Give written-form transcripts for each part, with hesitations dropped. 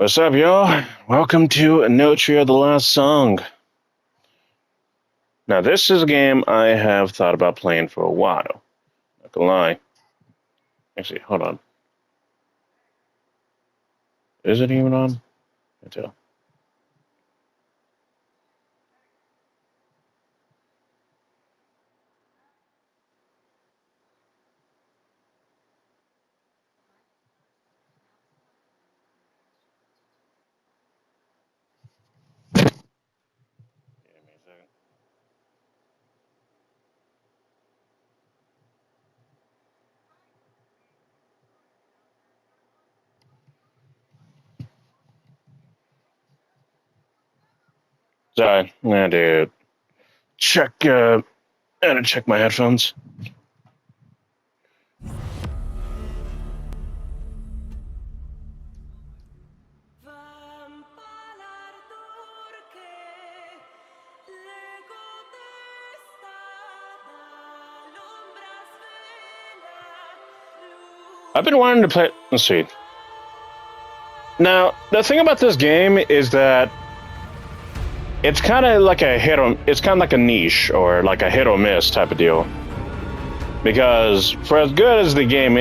What's up, y'all? Welcome to Enotria, the last song. Now, this is a game I have thought about playing for a while. Not gonna lie. Actually, hold on. Is it even on? I tell. Give me a second. Sorry, I had to check my headphones. I've been wanting to play. Let's see. Now, the thing about this game is that it's kind of like it's kind of like a niche or like a hit or miss type of deal. Because for as good as the game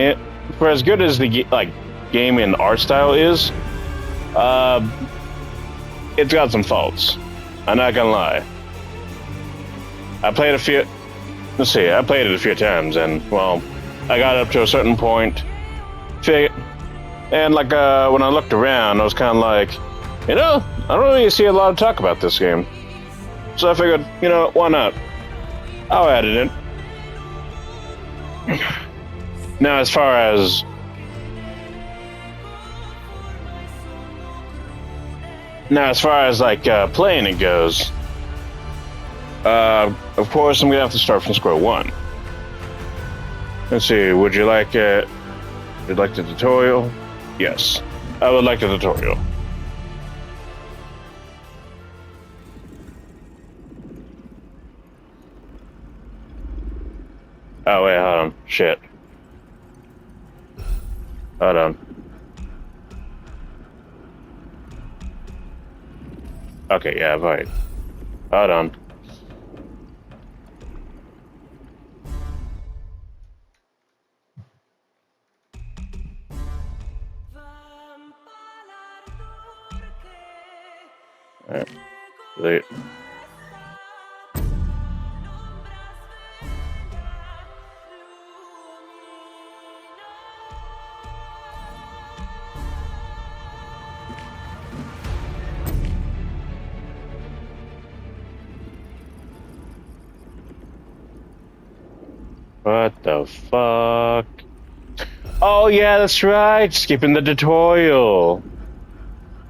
game and art style is, it's got some faults. I'm not gonna lie. I played it a few times, and well, I got up to a certain point, and when I looked around, I was kind of like, I don't really see a lot of talk about this game. So I figured, why not? I'll add it in. Now, as far as playing it goes, of course I'm gonna have to start from square one. Let's see. Would you like the tutorial? Yes, I would like the tutorial. Oh wait, hold on. Shit. Hold on. Okay, yeah, right. Hold on. Alright. Delete. What the fuck? Oh yeah, that's right. Skipping the tutorial.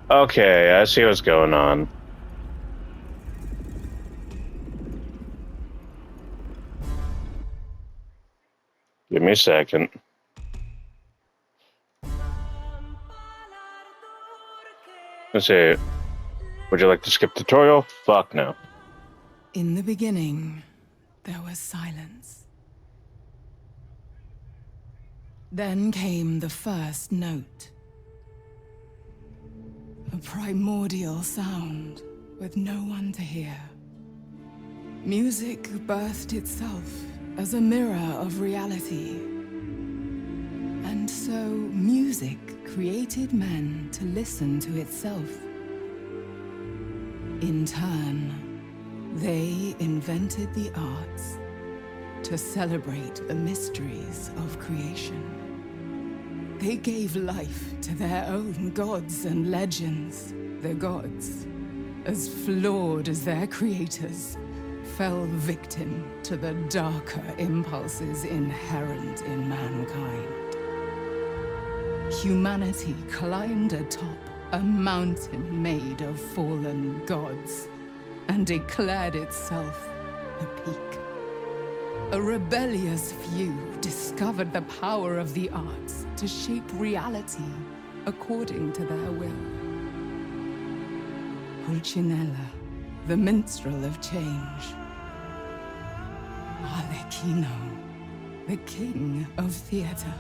Okay, I see what's going on. Give me a second. Let's see. Would you like to skip tutorial? Fuck no. In the beginning, there was silence. Then came the first note. A primordial sound with no one to hear. Music birthed itself as a mirror of reality. And so music created men to listen to itself. In turn, they invented the arts to celebrate the mysteries of creation. They gave life to their own gods and legends. The gods, as flawed as their creators, fell victim to the darker impulses inherent in mankind. Humanity climbed atop a mountain made of fallen gods and declared itself the peak. A rebellious few discovered the power of the arts to shape reality according to their will. Pulcinella, the minstrel of change. Arlecchino, the king of theater.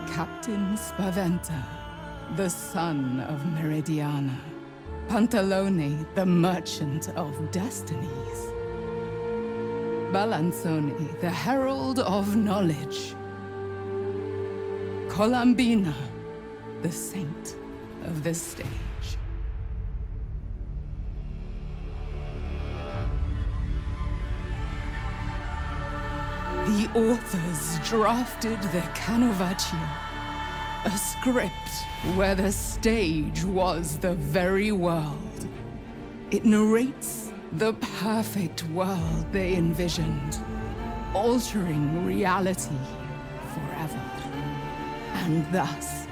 Captain Spaventa, the son of Meridiana. Pantalone, the merchant of destinies. Balanzoni, the herald of knowledge. Columbina, the saint of the stage. The authors drafted the Canovaccio, a script where the stage was the very world. It narrates the perfect world they envisioned, altering reality forever. And thus,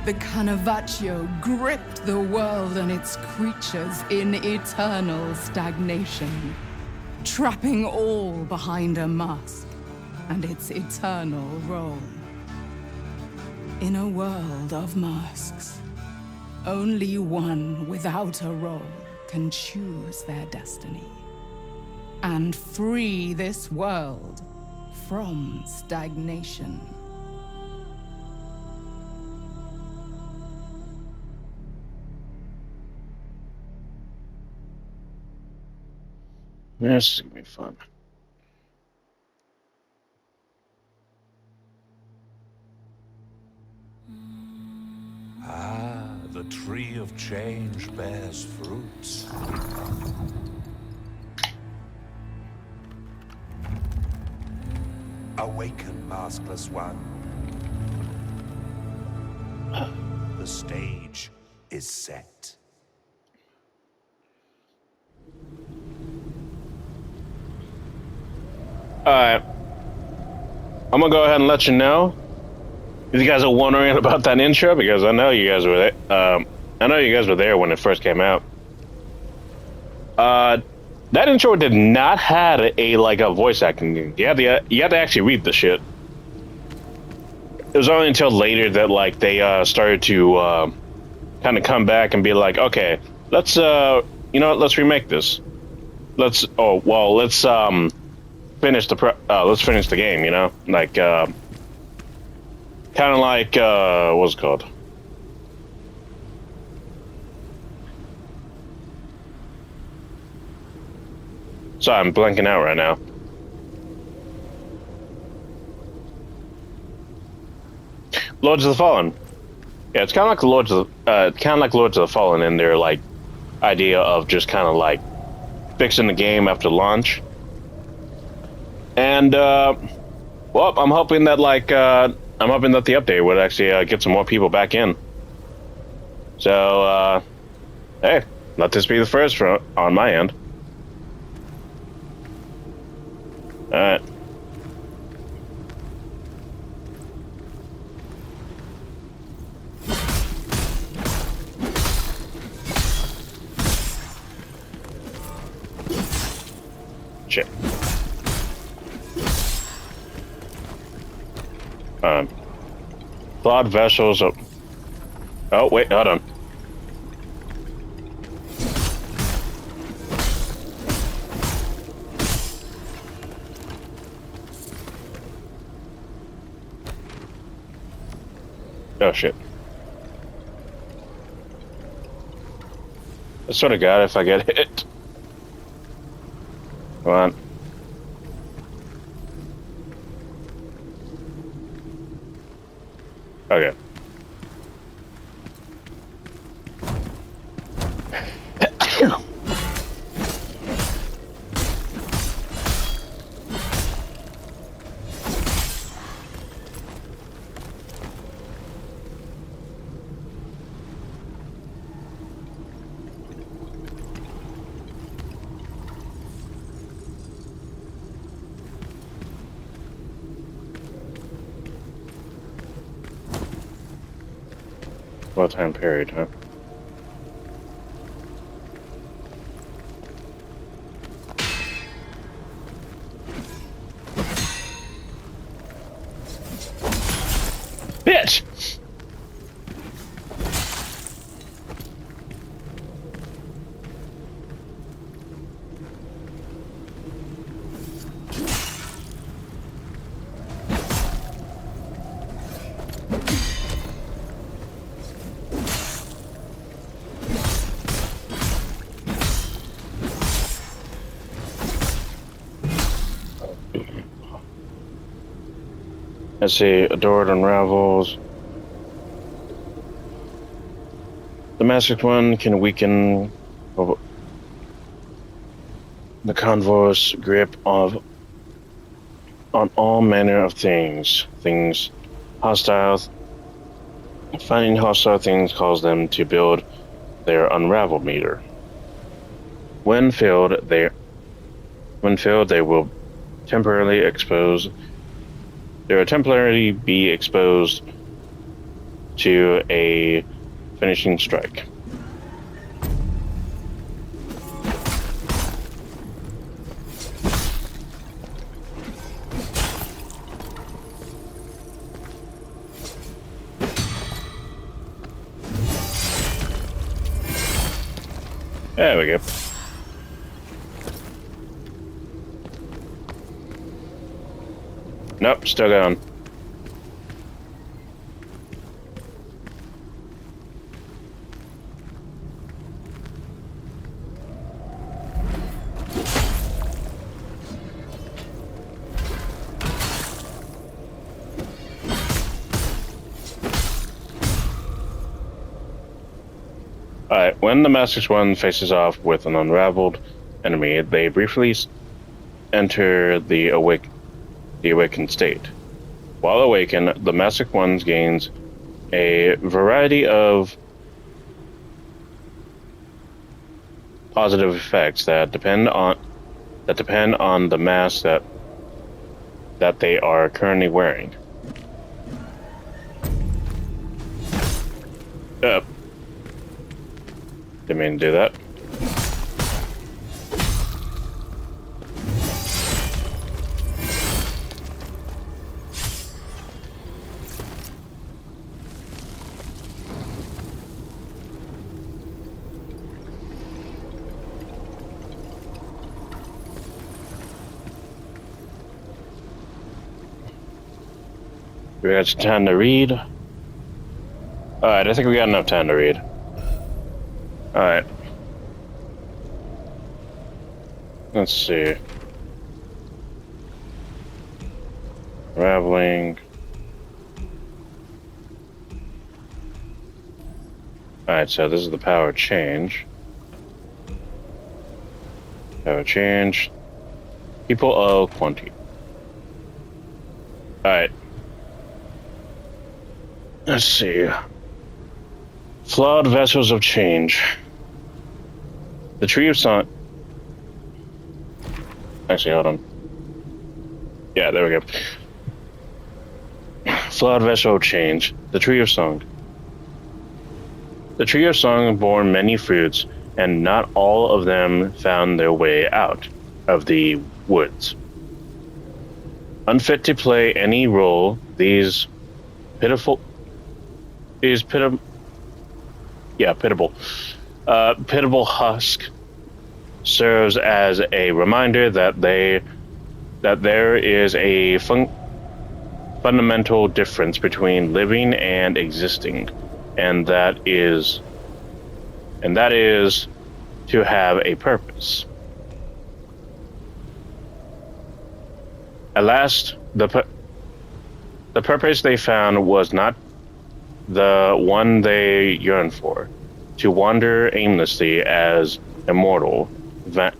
the Canovaccio gripped the world and its creatures in eternal stagnation, trapping all behind a mask and its eternal role. In a world of masks, only one without a role can choose their destiny and free this world from stagnation. This is gonna be fun. Ah, the tree of change bears fruits. Awaken, maskless one. The stage is set. Alright. I'm gonna go ahead and let you know if you guys are wondering about that intro, because I know you guys were there. I know you guys were there when it first came out. That intro did not have a voice acting. You had to actually read the shit. It was only until later that they started to kind of come back and be like, okay, let's let's remake this. Let's finish the game, you know? Kind of like, what's it called? Sorry, I'm blanking out right now. Lords of the Fallen. Yeah, it's kind of like Lords of the Fallen in their idea of just kind of fixing the game after launch. And well, I'm hoping that the update would actually get some more people back in. So hey, let this be the first on my end. All right. Shit. Clawed vessels. Oh wait, hold on. Oh shit. I swear to God, if I get hit. Come on. Okay. Well, time period, huh? Bitch! Let's see, adored unravels. The masked one can weaken the convoy's grip on all manner of things. Things hostile. Finding hostile things cause them to build their unravel meter. When filled, they will temporarily expose. They will temporarily be exposed to a finishing strike. There we go. Nope, still going. Alright, when the Master's One faces off with an unraveled enemy, they briefly enter the awakened state. While awakened, the Master One gains a variety of positive effects that depend on the mask that they are currently wearing. Didn't mean to do that. We got some time to read. Alright, I think we got enough time to read. Alright. Let's see. Unraveling. Alright, so this is the power change. Power change. People owe 20. Alright. Let's see. Flawed vessels of change. The Tree of Song. Actually, hold on. Yeah, there we go. Flawed vessel of change. The Tree of Song. The Tree of Song bore many fruits, and not all of them found their way out of the woods. Unfit to play any role, pitiable husk serves as a reminder that there is a fundamental difference between living and existing, and that is to have a purpose. At last, the purpose they found was not the one they yearned for: to wander aimlessly as immortal vagrants.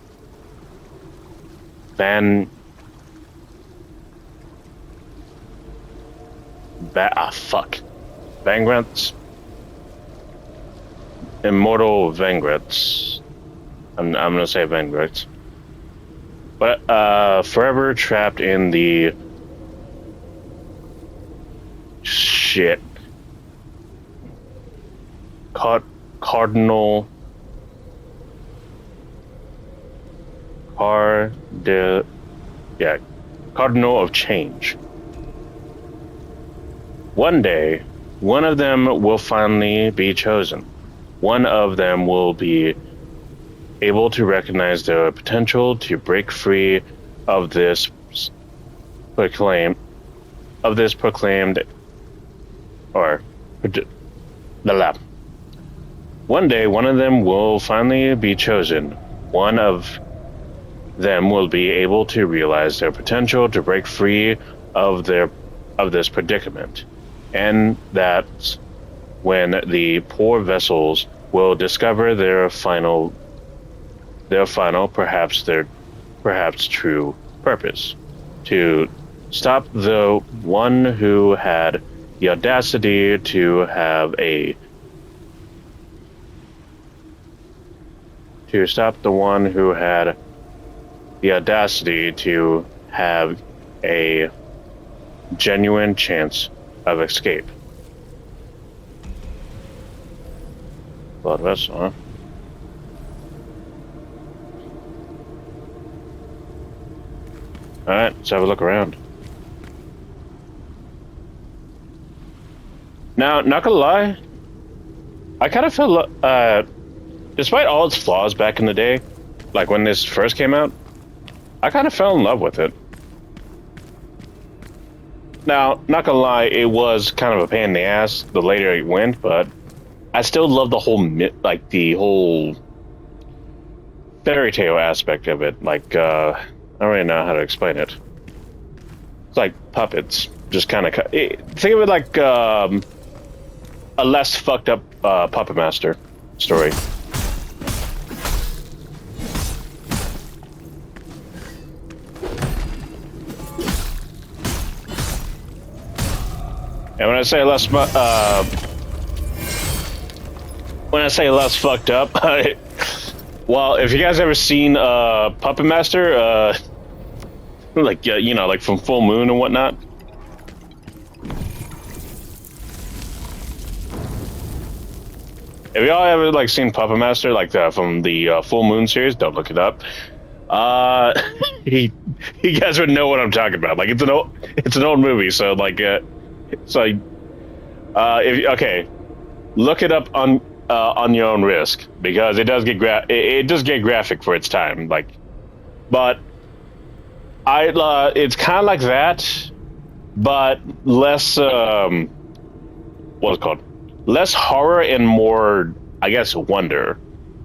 Immortal vagrants. I'm gonna say vagrants. But forever trapped in the shit. Cardinal of change. One day, one of them will finally be chosen. One of them will be able to recognize their potential to break free of this proclaimed or the lab. One day, one of them will finally be chosen. One of them will be able to realize their potential to break free of of this predicament, and that's when the poor vessels will discover perhaps true purpose, to stop the one who had the audacity to have a to stop the one who had the audacity to have a genuine chance of escape. Blood vessel, huh? Alright, let's have a look around. Now, not gonna lie, I kind of felt, despite all its flaws back in the day, like when this first came out, I kind of fell in love with it. Now, not gonna lie, it was kind of a pain in the ass the later it went, but I still love the whole the whole fairy tale aspect of it. Like, I don't really know how to explain it. It's like puppets, just kind of think of it like a less fucked up Puppet Master story. And when I say less fucked up, well, if you guys ever seen Puppet Master, like like from Full Moon and whatnot. Have y'all ever like seen Puppet Master from the Full Moon series? Don't look it up. You guys would know what I'm talking about. Like it's an old movie, so like okay, look it up on your own risk, because it does get graphic for its time. Like, but it's kind of like that, but less what's it called? Less horror and more, I guess, wonder,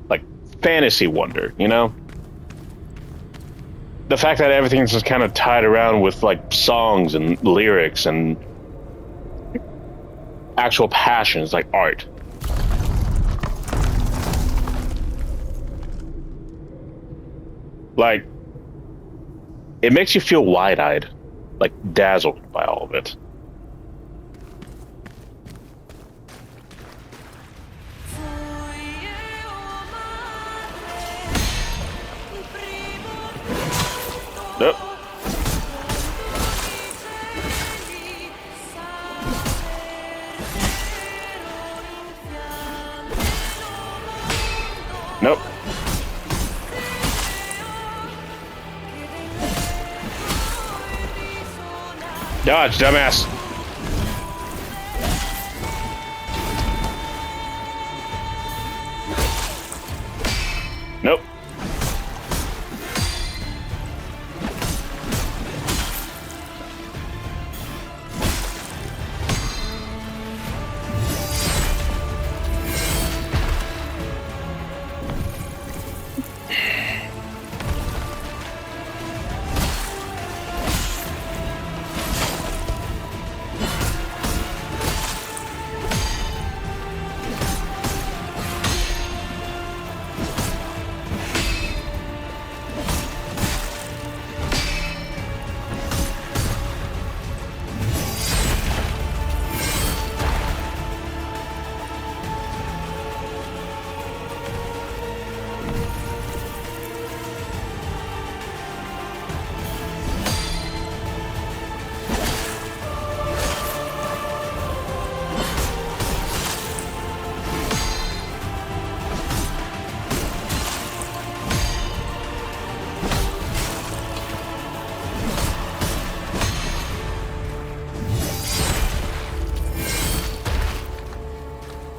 like fantasy wonder. You know, the fact that everything's just kind of tied around with like songs and lyrics and actual passions, like art. Like, it makes you feel wide-eyed, like dazzled by all of it. Nope. Nope. Dodge, dumbass. Nope.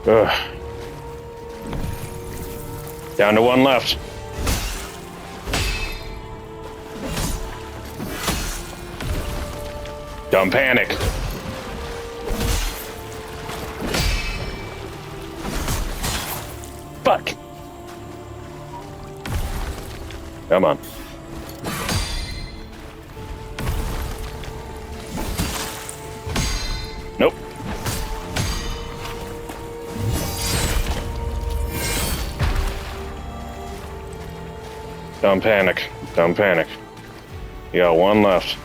Ugh. Down to one left. Don't panic. Fuck. Come on. Don't panic. Don't panic. You got one left.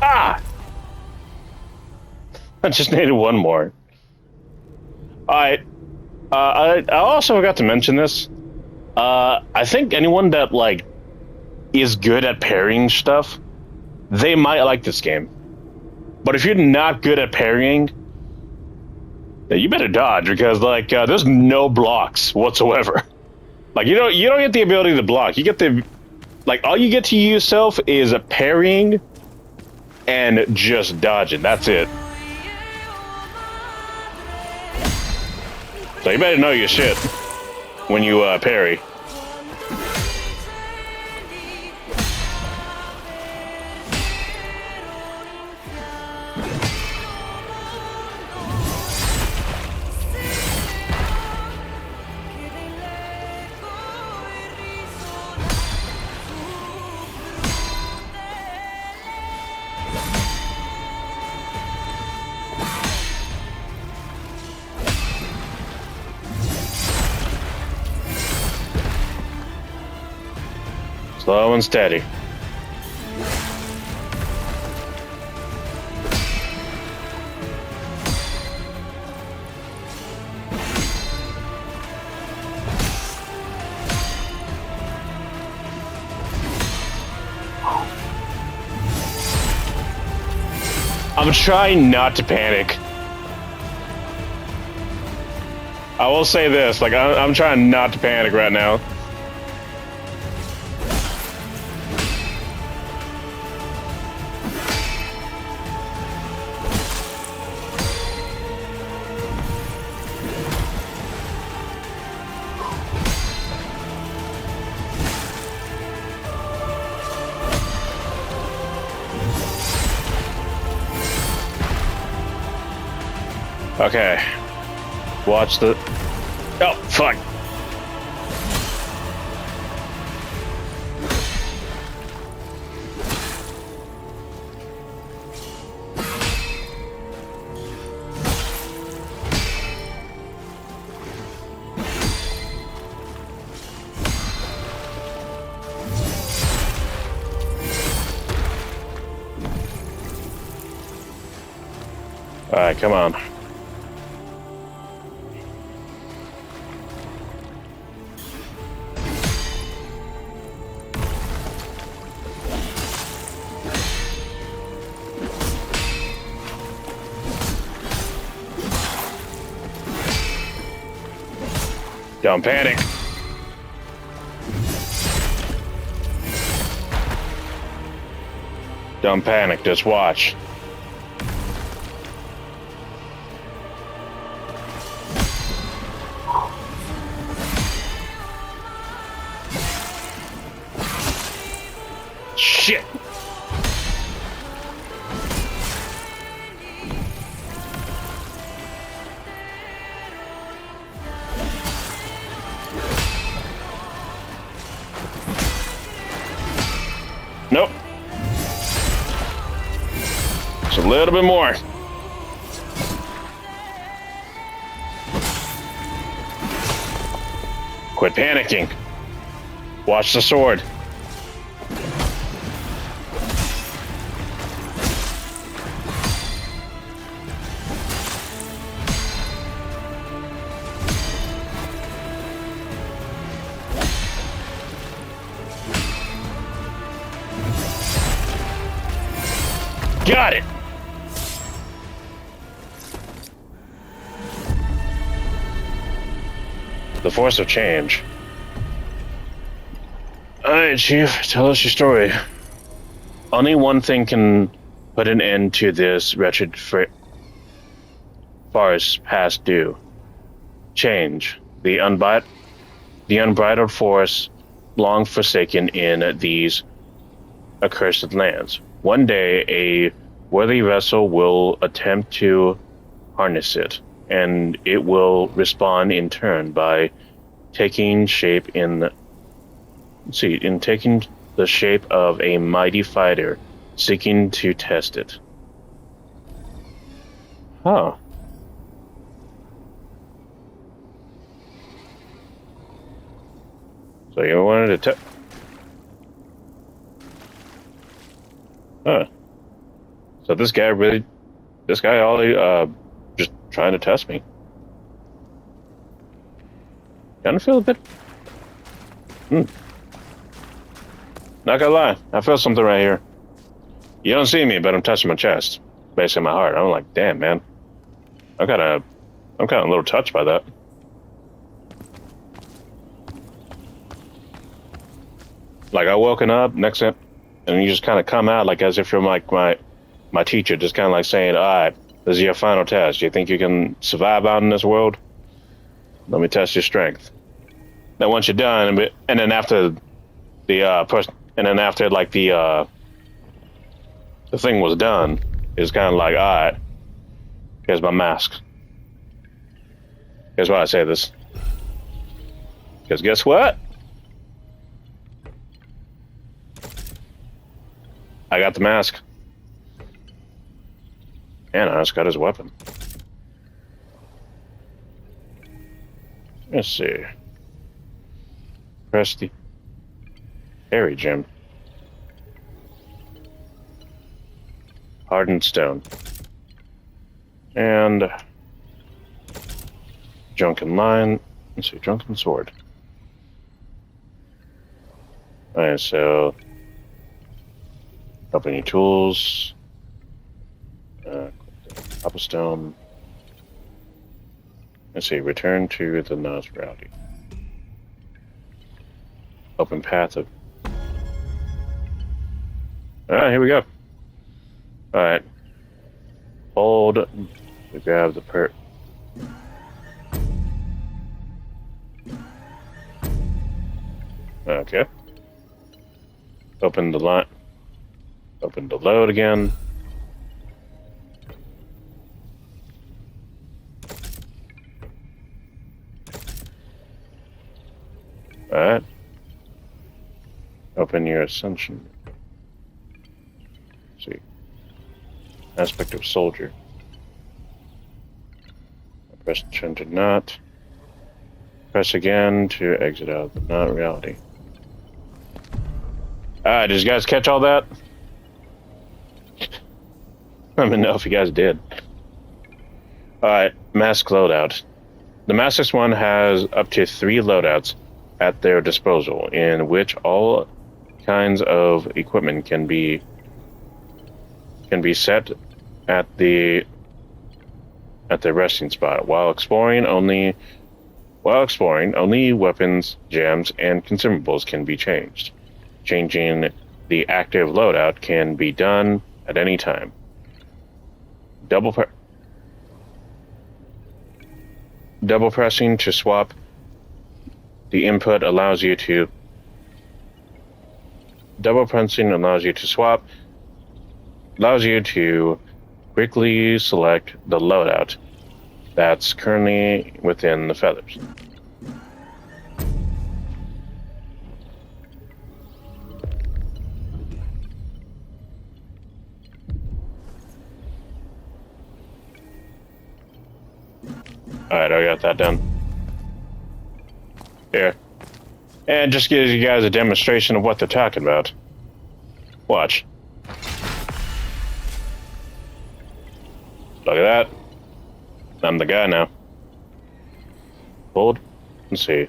Ah! I just needed one more. Alright. I also forgot to mention this. I think anyone that, like, is good at parrying stuff, they might like this game. But if you're not good at parrying, then you better dodge, because, like, there's no blocks whatsoever. Like, you don't get the ability to block. You get the... Like, all you get to use yourself is a parrying and just dodging. That's it. So you better know your shit when you parry. Slow and steady. I'm trying not to panic. I will say this, like, I'm trying not to panic right now. Okay. Watch the... Oh, fuck. Alright, come on. Don't panic. Don't panic, just watch. Shit. Nope. Just a little bit more. Quit panicking. Watch the sword. Got it! The force of change. Alright, Chief, tell us your story. Only one thing can put an end to this wretched farce past due. Change. The unbridled force long forsaken in these accursed lands. One day, a worthy vessel will attempt to harness it, and it will respond in turn by taking shape in taking the shape of a mighty fighter seeking to test it. Huh. So you wanted to Huh. So this guy just trying to test me. Kind of feel a bit. Not gonna lie, I feel something right here. You don't see me, but I'm touching my chest, basically my heart. I'm like, damn, man. I'm kind of a little touched by that. Like I woken up next to, and you just kind of come out like as if you're like my teacher, just kind of like saying, "All right, this is your final test. Do you think you can survive out in this world? Let me test your strength." Then once you're done, and then after the person, and then after like the thing was done, it's kind of like, "All right, here's my mask." Here's why I say this. Because guess what? I got the mask. And I just got his weapon. Let's see. Press the Harry gem. Hardened stone. And drunken line. Let's see, drunken sword. Alright, so open your tools. Cobblestone. Let's see, return to the nose reality. Open path of. Alright, here we go. Alright. Hold. We grab the Okay. Open the line. Open the load again. Alright. Open your ascension. Let's see. Aspect of soldier. Press turn to not. Press again to exit out of the not reality. Alright, did you guys catch all that? I don't even know if you guys did. Alright, mask loadout. The Master's one has up to 3 loadouts at their disposal, in which all kinds of equipment can be set at the resting spot. While exploring, only weapons, gems, and consumables can be changed. Changing the active loadout can be done at any time. Double pressing to swap the input allows you to quickly select the loadout that's currently within the feathers. Alright, I got that done. Here. And just gives you guys a demonstration of what they're talking about. Watch. Look at that. I'm the guy now. Hold. Let's see.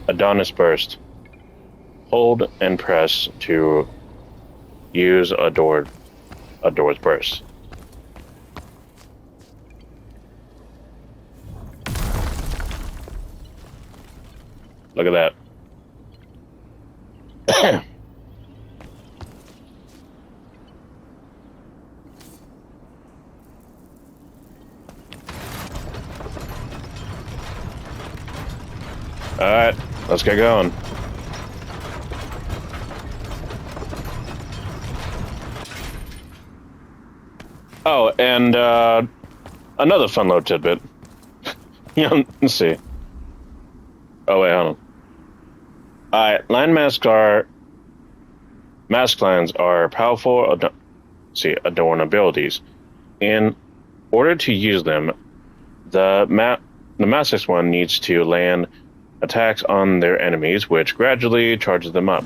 Adonis burst. Hold and press to use Adora's burst. Look at that. Alright, let's get going. Oh, and another fun little tidbit. Let's see. Oh wait, hold on. Alright, mask lines are powerful adorn abilities. In order to use them, the masked one needs to land attacks on their enemies, which gradually charges them up.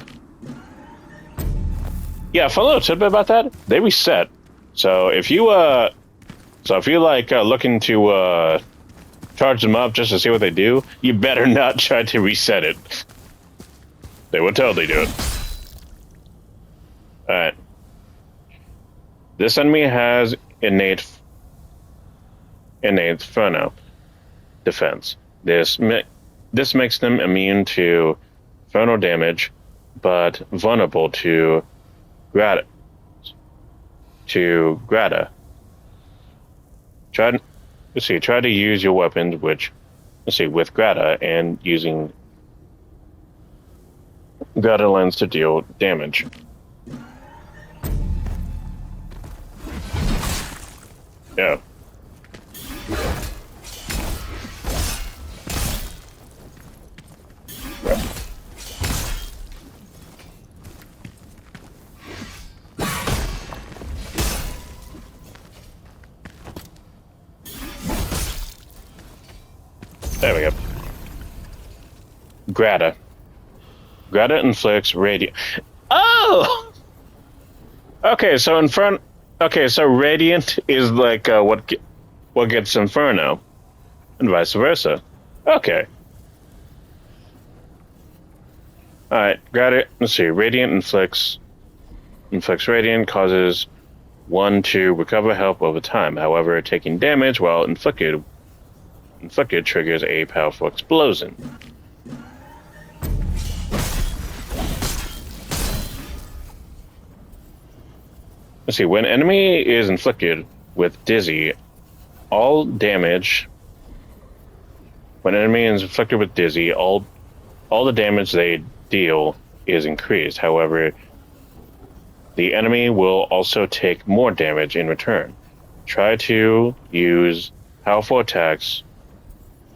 Yeah, fun little tidbit about that. They reset. So if you looking to charge them up just to see what they do, you better not try to reset it. They will totally do it. Alright. This enemy has innate Inferno defense. This makes them immune to Inferno damage, but vulnerable to Grata. Try to use your weapons, with Grata, and using Grata lens to deal damage. Yeah. There we go. Grata inflicts radiant. Oh! Okay, so so radiant is like what gets Inferno, and vice versa. Okay. Alright, Grata, let's see. Radiant inflicts radiant, causes one to recover health over time. However, taking damage while inflicted triggers a powerful explosion. Let's see, when enemy is inflicted with dizzy, all the damage they deal is increased. However, the enemy will also take more damage in return. Try to use powerful attacks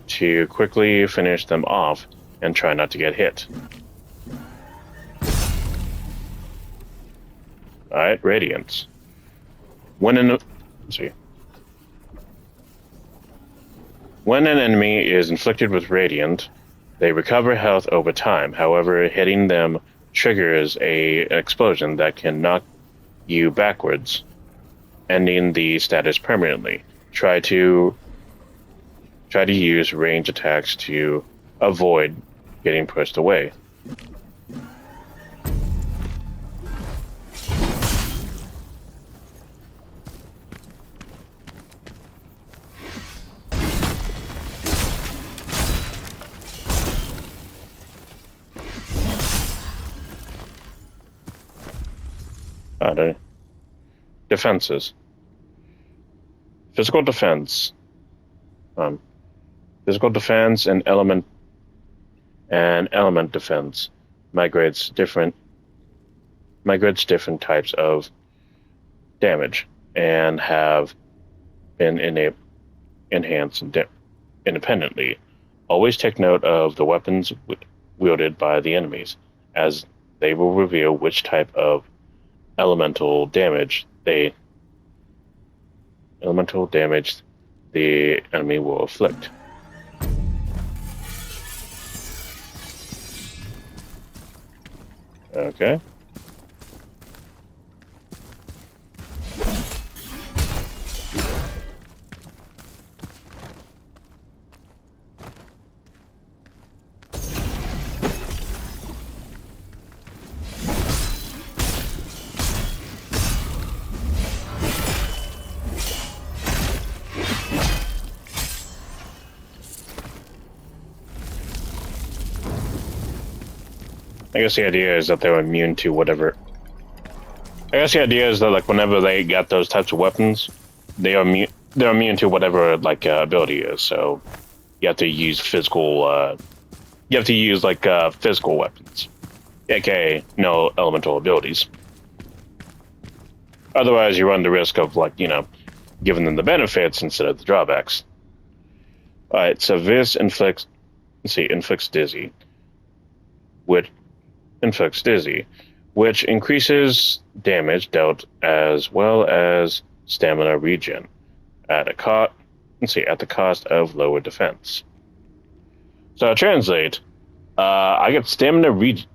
to quickly finish them off and try not to get hit. Alright, Radiance. When an enemy is inflicted with Radiant, they recover health over time. However, hitting them triggers an explosion that can knock you backwards, ending the status permanently. Try to use range attacks to avoid getting pushed away. Defenses. Physical defense. Physical defense and element defense migrates different types of damage and have been enhanced independently. Always take note of the weapons wielded by the enemies, as they will reveal which type of elemental damage the enemy will inflict. Okay. I guess the idea is that they're immune to whatever. I guess the idea is that like whenever they got those types of weapons, they're immune to whatever like ability is. So you have to use physical. You have to use like physical weapons, aka no elemental abilities. Otherwise, you run the risk of like giving them the benefits instead of the drawbacks. Alright, so this inflicts, inflicts dizzy. Which increases damage dealt as well as stamina regen at at the cost of lower defense. So I translate, I get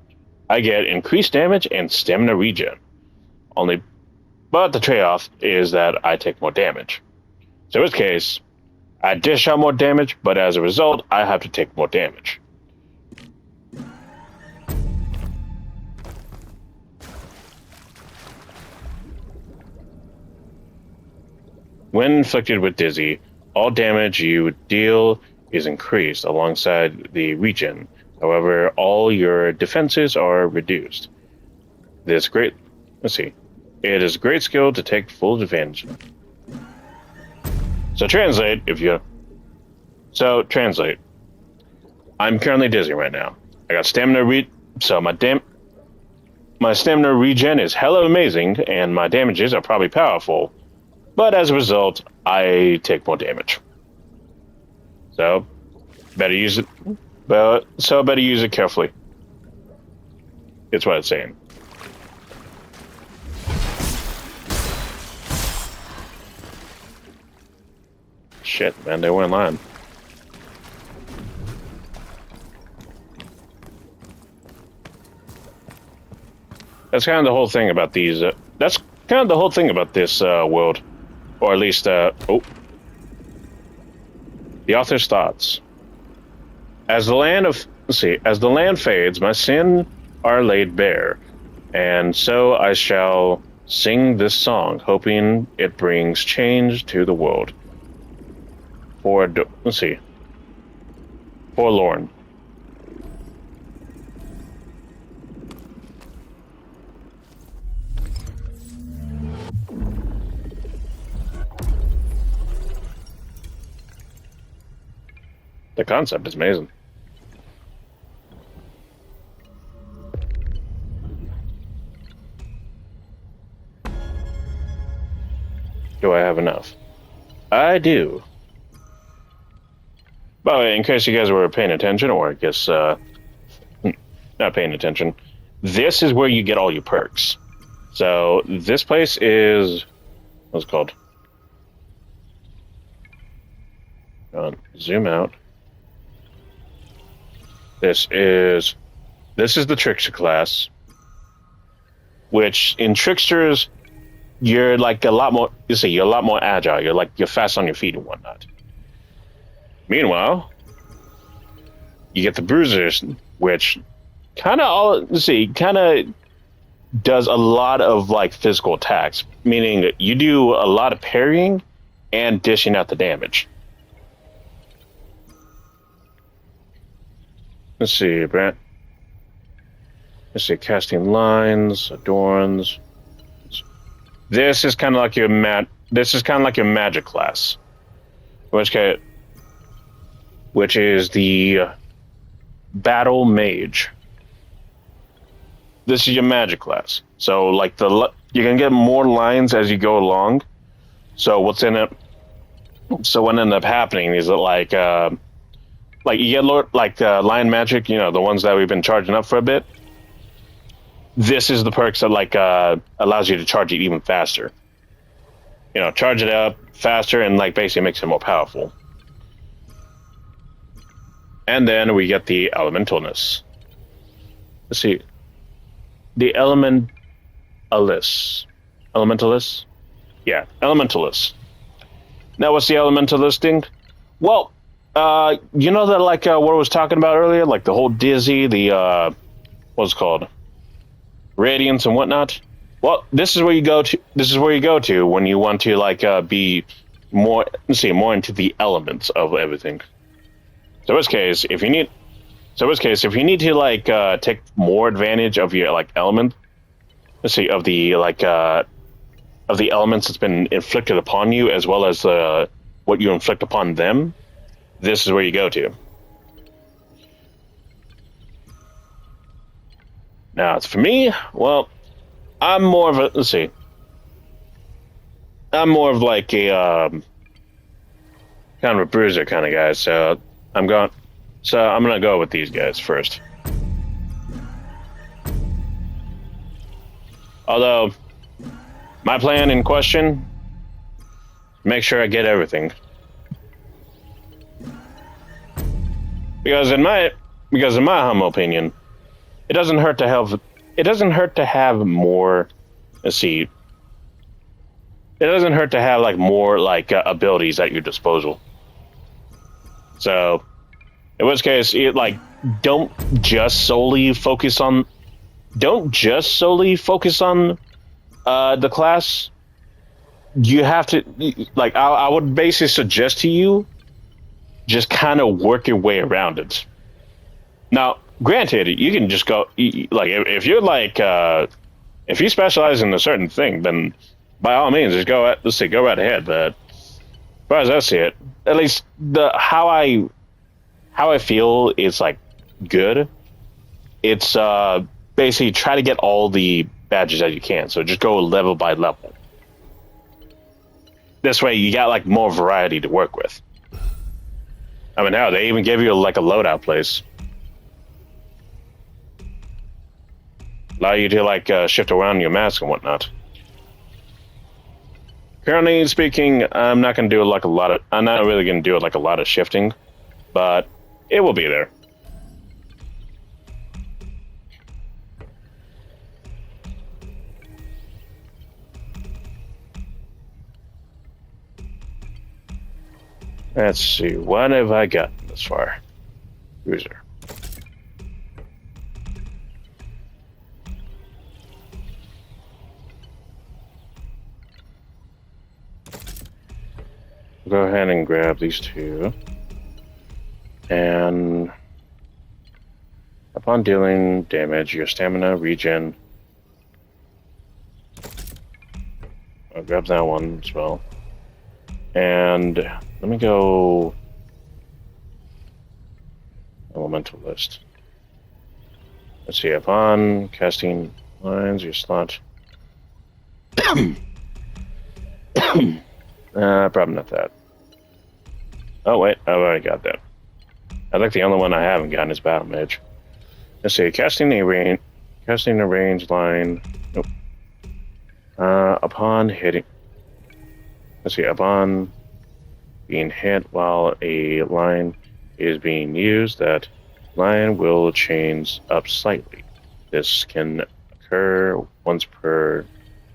I get increased damage and stamina regen. But the trade-off is that I take more damage. So in this case, I dish out more damage, but as a result, I have to take more damage. When inflicted with Dizzy, all damage you deal is increased alongside the regen. However, all your defenses are reduced. It is a great skill to take full advantage of. So translate, I'm currently dizzy right now. I got stamina so my stamina regen is hella amazing, and my damages are probably powerful. But as a result, I take more damage. So, better use it. Better use it carefully. It's what it's saying. Shit, man, they weren't lying. That's kind of the whole thing about these. That's kind of the whole thing about this world. Or at least, the author's thoughts. As the land fades, my sin are laid bare, and so I shall sing this song, hoping it brings change to the world. Forlorn. The concept is amazing. Do I have enough? I do. By the way, in case you guys were paying attention, or I guess not paying attention, this is where you get all your perks. So this place is what's it called? Zoom out. This is the Trickster class, which in Tricksters, you're like a lot more. You're a lot more agile. You're fast on your feet and whatnot. Meanwhile, you get the Bruisers, which kind of does a lot of like physical attacks, meaning you do a lot of parrying and dishing out the damage. Let's see, Brent. Let's see, casting lines, adorns. This is kind of like your magic class, which is the battle mage. This is your magic class. So like you're gonna get more lines as you go along. So what ended up happening is that like you get line magic, the ones that we've been charging up for a bit. This is the perks that allows you to charge it even faster. Charge it up faster and basically makes it more powerful. And then we get the elementalness. Let's see. The elementalist. Yeah, elementalist. Now what's the elementalist thing? Well, you know that what I was talking about earlier, like the whole dizzy, the what's it called? Radiance and whatnot. Well, this is where you go to when you want to be more into the elements of everything. So in this case, if you need to take more advantage of your element, of the elements that's been inflicted upon you, as well as what you inflict upon them, this is where you go to. Now, it's for me. Well, I'm more of a kind of a bruiser kind of guy, so I'm gonna go with these guys first. Although, my plan in question, make sure I get everything. Because in my humble opinion, it doesn't hurt to have more. Let's see. It doesn't hurt to have like more like abilities at your disposal. So, in which case, don't just solely focus on the class. You have to I would basically suggest to you just kind of work your way around it. Now, granted, you can just go if you're if you specialize in a certain thing, then by all means just go right ahead. But as far as I see it, at least how I feel is like good. It's basically try to get all the badges that you can. So just go level by level. This way you got like more variety to work with. I mean, hell, they even give you like a loadout place. Allow you to like shift around your mask and whatnot. Currently speaking, I'm not really gonna do like a lot of shifting, but it will be there. Let's see, what have I got this far? User. Go ahead and grab these two. And upon dealing damage, your stamina regen. I'll grab that one as well. And let me go elemental list. Let's see, upon casting lines, your slot. Probably not that. Oh wait, I've already got that. I think the only one I haven't gotten is Battle Mage. Let's see, casting a range line. Nope. Upon hitting. Let's see, upon being hit while a line is being used, that line will change up slightly. This can occur once per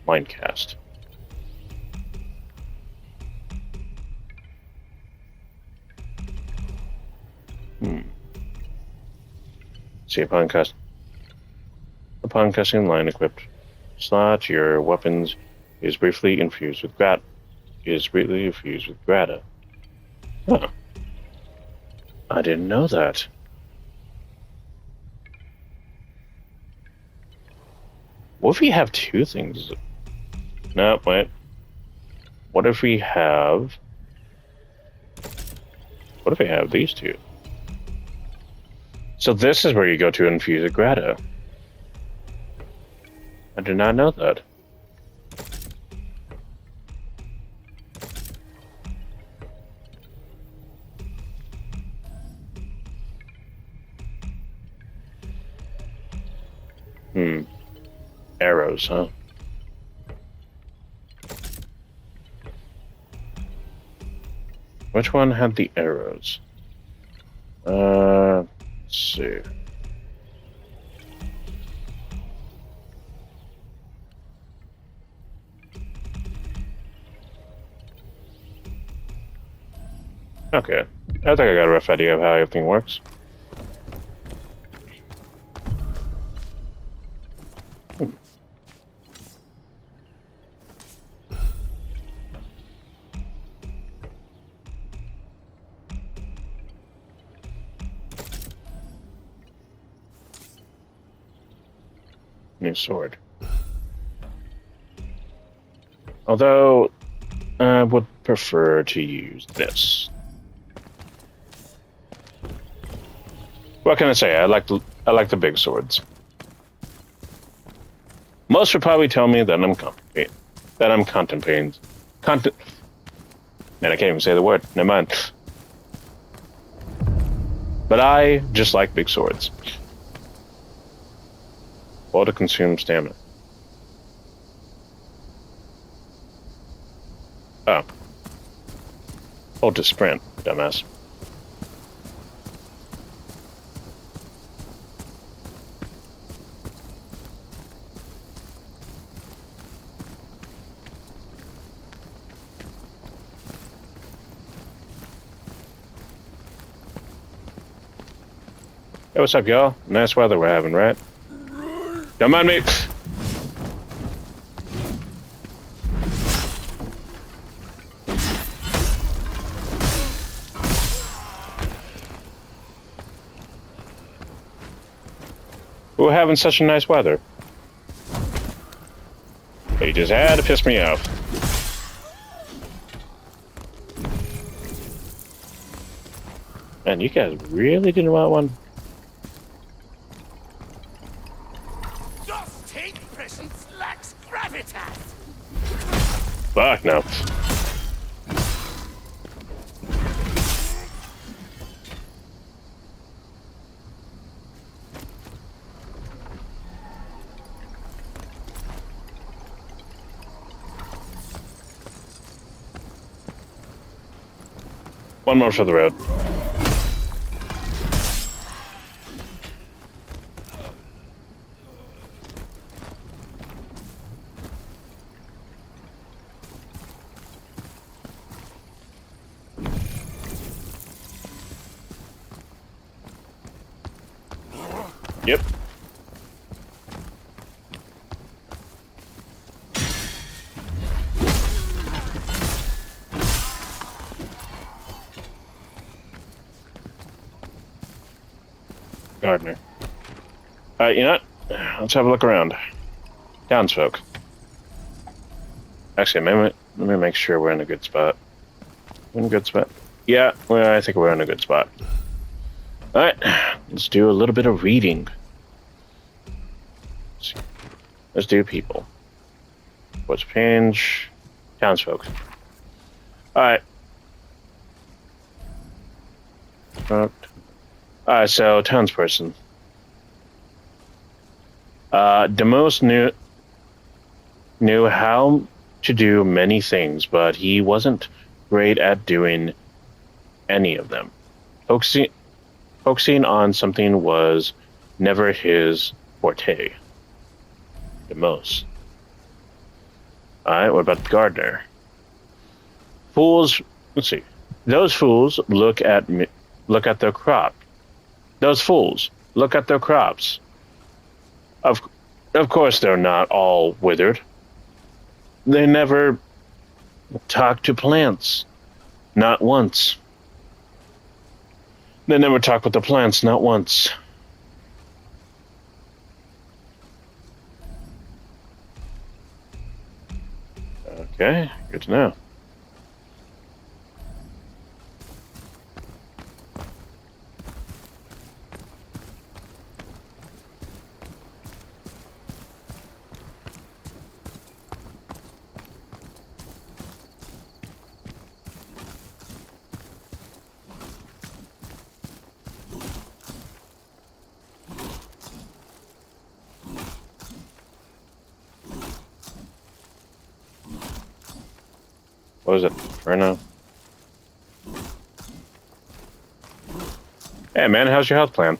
line cast. See, upon casting line equipped slot, your weapons is briefly infused with grata. Huh. I didn't know that. What if we have two things? No, wait. What if we have these two? So this is where you go to infuse a grata. I did not know that. Arrows, huh? Which one had the arrows? Let's see. Okay. I think I got a rough idea of how everything works. New sword. Although, I would prefer to use this. What can I say? I like the big swords. Most would probably tell me that I'm contemplating. Man, I can't even say the word. Never mind. But I just like big swords. All to consume stamina. Oh. Hold to sprint, dumbass. Hey, what's up, y'all? Nice weather we're having, right? Don't mind me. We're having such a nice weather. They just had to piss me off. Man, you guys really didn't want one? Just take presence lacks gravitas. Fuck no. One more for the road. Yep. Gardener. You know what? Let's have a look around. Townsfolk. Actually, let me make sure we're in a good spot. We're in a good spot. Yeah, well, I think we're in a good spot. Alright, let's do a little bit of reading. Let's do people. What's page? Townsfolk. Alright. Alright, so townsperson. Demos knew how to do many things, but he wasn't great at doing any of them. Focusing on something was never his forte. Demos. Alright, what about the gardener? Fools, let's see. Those fools look at their crop. Those fools look at their crops. Of course they're not all withered. They never talk to plants. Not once. They never talk with the plants, not once. Okay, good to know. What is it? Inferno? Hey man, how's your health plan?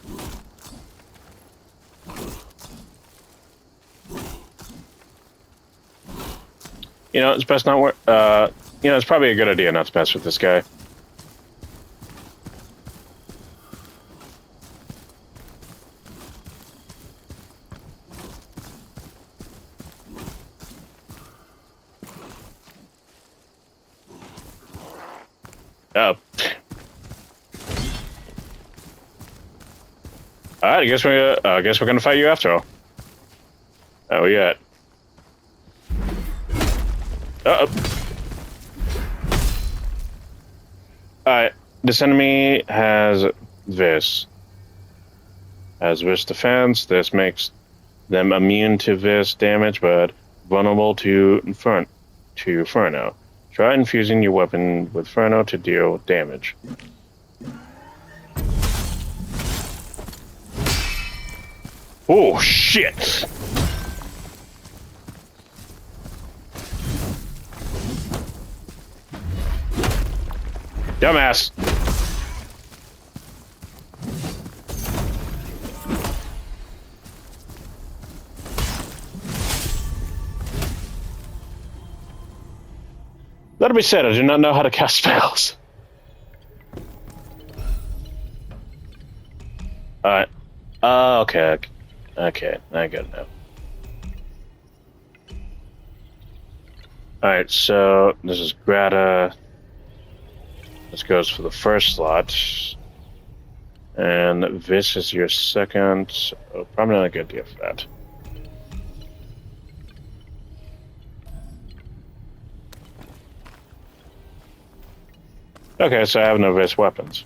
You know, it's best not work. You know, it's probably a good idea not to mess with this guy. Oh. Alright, I guess we're gonna fight you after all. Oh, we got. Uh-oh. Alright, this enemy has this. Has this defense. This makes them immune to this damage, but vulnerable to Inferno. Try infusing your weapon with Inferno to deal damage. Oh, shit! Dumbass! Let it be said, I do not know how to cast spells. Alright. Okay. Okay, I got it now. Alright, so this is Grata. This goes for the first slot. And this is your second. Oh, probably not a good idea for that. Okay, so I have no Vis weapons.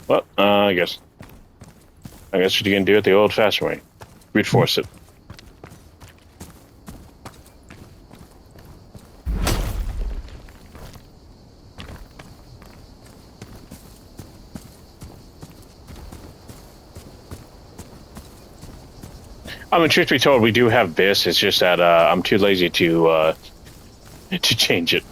Well, I guess you can do it the old-fashioned way. Brute force it. I mean, truth be told, we do have this. It's just that I'm too lazy to change it.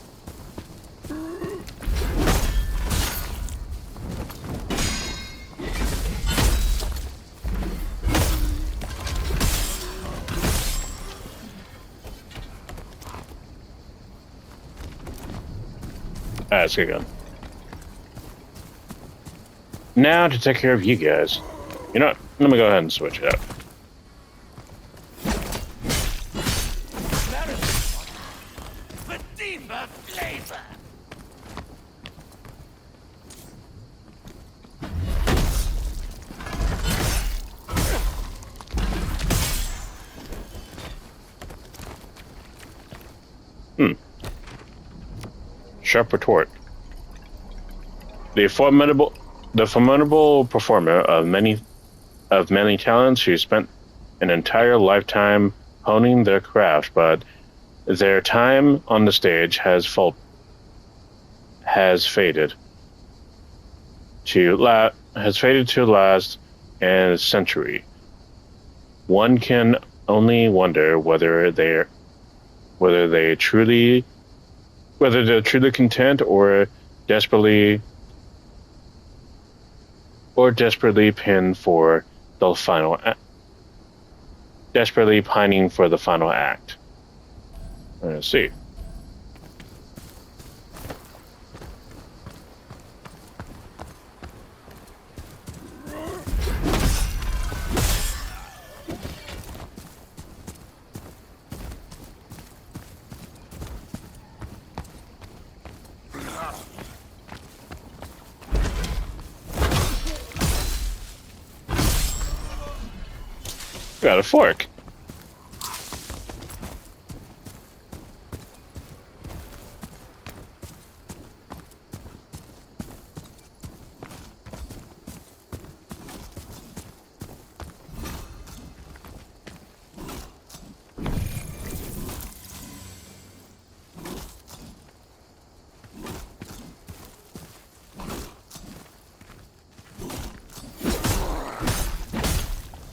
That's a good gun. Now to take care of you guys. You know what? Let me go ahead and switch it up. For deeper flavor. Sharp retort. The formidable performer of many talents who spent an entire lifetime honing their craft, but their time on the stage has faded to last a century. One can only wonder whether they're truly content or desperately pinned for the final desperately pining for the final act. Let's see. Got a fork.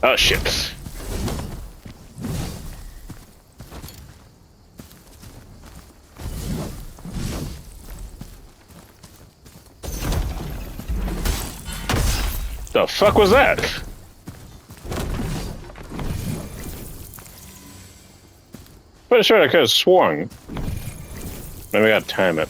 Oh shit. The fuck was that? Pretty sure I could have swung. Maybe I gotta time it.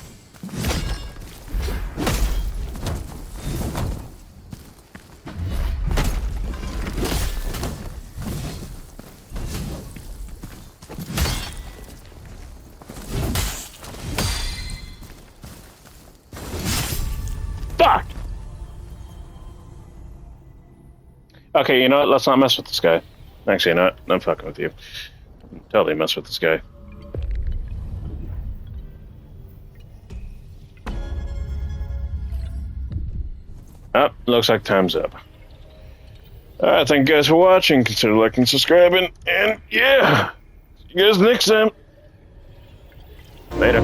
Fuck! Okay, you know what? Let's not mess with this guy. Actually, you know what? I'm fucking with you. Totally mess with this guy. Oh, looks like time's up. Alright, thank you guys for watching. Consider liking, subscribing, and yeah! See you guys next time. Later.